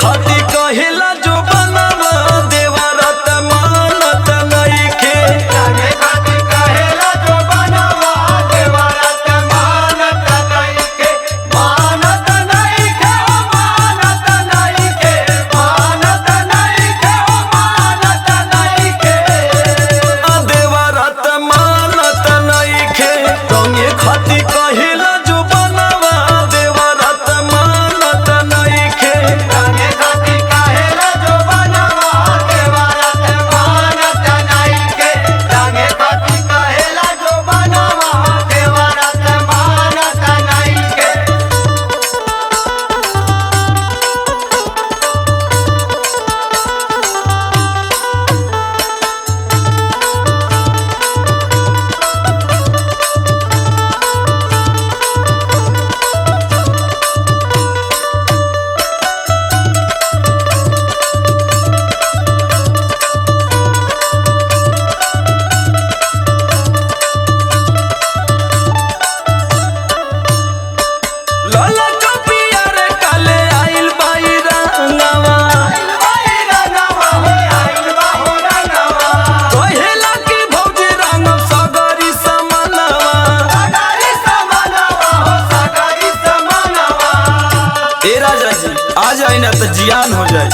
खाती कहेला जो बनवा देवरत मानत नइखे। रंगे खाती कहेला जो बनवा देवरत मानत नइखे। मानत नइखे ओ मानत नइखे। मानत नइखे ओ मानत नइखे। देवरत मानत नइखे। रंगे खाती कहेला जो बनवा देवरत मानत नइखे। रंगे खाती कहेला जो बनवा देवरत मानत नइखे। रंगे खाती कहेला जो बनवा देवरत मानत नइखे। लाला कपिया रे काले आइल बाई रंगवा। आइल बाई रंगवा हो आइल बा हो रंगवा। कहेला कि भौजी रंग सगरी समनवा। सगरी समनवा हो सगरी समनवा। ए राजा जी आ जाए ना तो जियान हो जाए।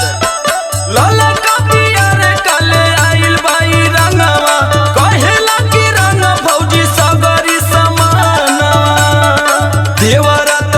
लाला कपिया रे काले आइल बाई रंगवा। कहेला कि रंग भौजी सगरी समनवा। देवरत